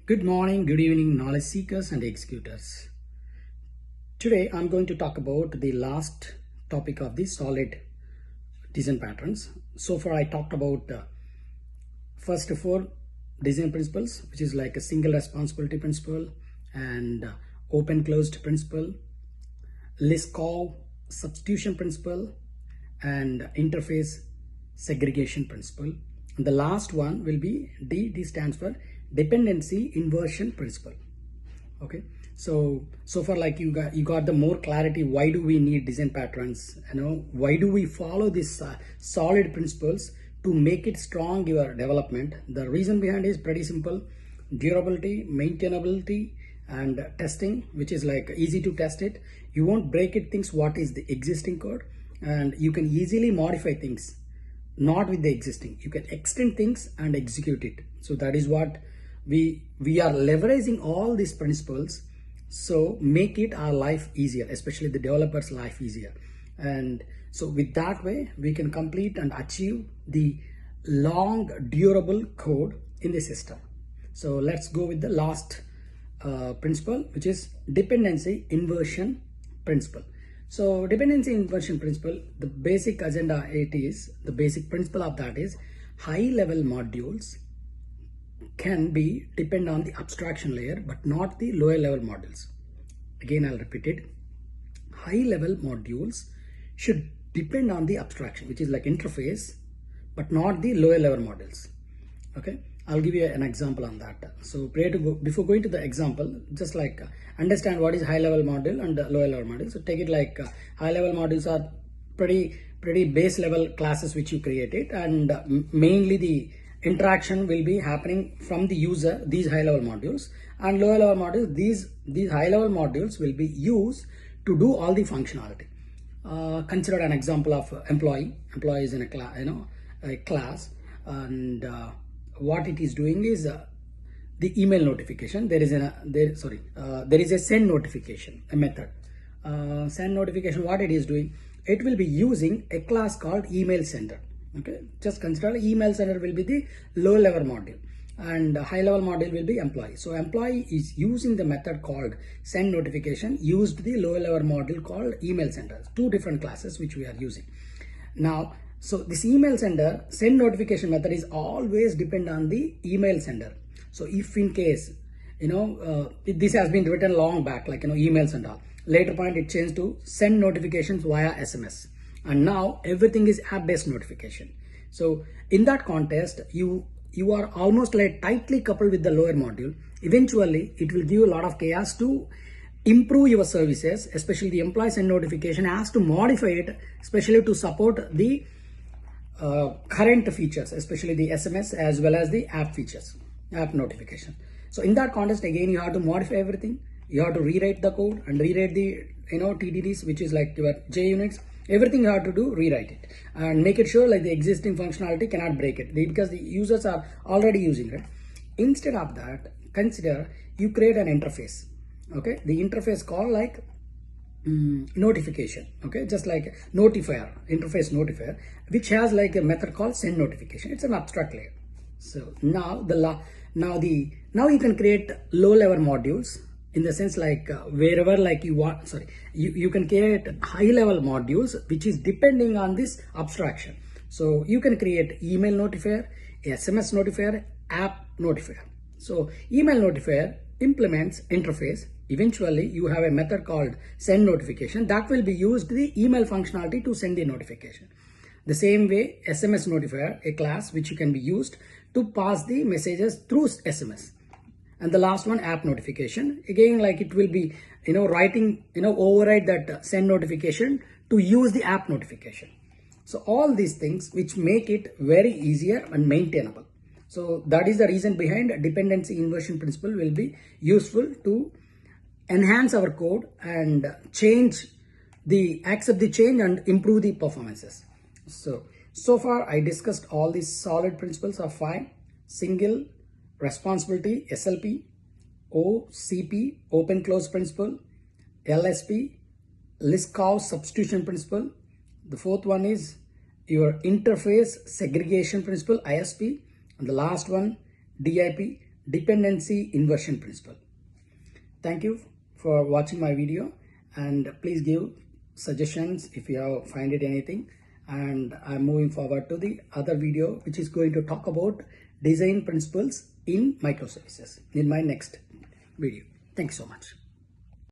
Good morning, good evening, knowledge seekers and executors. Today, I'm going to talk about the last topic of the solid design patterns. So far, I talked about first four design principles, which is like a single responsibility principle and open closed principle, Liskov substitution principle, and interface segregation principle. And the last one will be D. D stands for dependency inversion principle. Okay, so far, like you got the more clarity. Why do we need design patterns? Why do we follow these solid principles to make it strong your development? The reason behind is pretty simple: durability, maintainability, and testing, which is like easy to test it. You won't break it things what is the existing code, and you can easily modify things not with the existing. You can extend things and execute it. So that is what we are leveraging all these principles, so make it our life easier, especially the developers life easier. And so with that way we can complete and achieve the long durable code in the system. So let's go with the last principle, which is dependency inversion principle. So dependency inversion principle, the basic agenda the basic principle of that is high level modules can be depend on the abstraction layer but not the lower level modules. Again, I'll repeat it. High level modules should depend on the abstraction, which is like interface, but not the lower level modules. Okay, I'll give you an example on that. So before going to the example, just like understand what is high level module and lower level module. So take it like high level modules are pretty base level classes which you created, and mainly the interaction will be happening from the user, these high level modules, and lower level modules, these high level modules will be used to do all the functionality. Consider an example of employee is in a class, and what it is doing is the email notification. There is a send notification, a method. Send notification, what it is doing, it will be using a class called email sender. Okay, just consider email sender will be the low level module and high level module will be employee. So employee is using the method called send notification, used the lower level module called email sender. Two different classes which we are using now. So this email sender send notification method is always depend on the email sender. So if in case this has been written long back, like emails and all, later point it changed to send notifications via SMS, and now everything is app-based notification. So in that context, you are almost like tightly coupled with the lower module. Eventually it will give you a lot of chaos to improve your services, especially the employee send notification has to modify it, especially to support the current features, especially the SMS as well as the app features, app notification. So in that context, again, you have to modify everything. You have to rewrite the code and rewrite the TDDs, which is like your JUnits. Everything you have to do, rewrite it and make it sure like the existing functionality cannot break it, because the users are already using it. Instead of that, consider you create an interface. Okay, the interface called like notification. Okay, just like notifier, interface notifier, which has like a method called send notification. It's an abstract layer. So now now you can create low level modules, in the sense like wherever like you want. You can create high level modules which is depending on this abstraction. So you can create email notifier, SMS notifier, app notifier. So email notifier implements interface. Eventually you have a method called send notification that will be used the email functionality to send the notification. The same way, SMS notifier, a class which you can be used to pass the messages through SMS. And the last one, app notification, again like it will be writing override that send notification to use the app notification. So all these things which make it very easier and maintainable. So that is the reason behind dependency inversion principle will be useful to enhance our code and accept the change and improve the performances. So far I discussed all these solid principles of 5: single responsibility, SLP, OCP, open close principle, LSP, Liskov substitution principle. The fourth one is your interface segregation principle, ISP, and the last one, DIP, dependency inversion principle. Thank you for watching my video, and please give suggestions if you have find it anything. And I'm moving forward to the other video, which is going to talk about design principles in microservices in my next video. Thank you so much.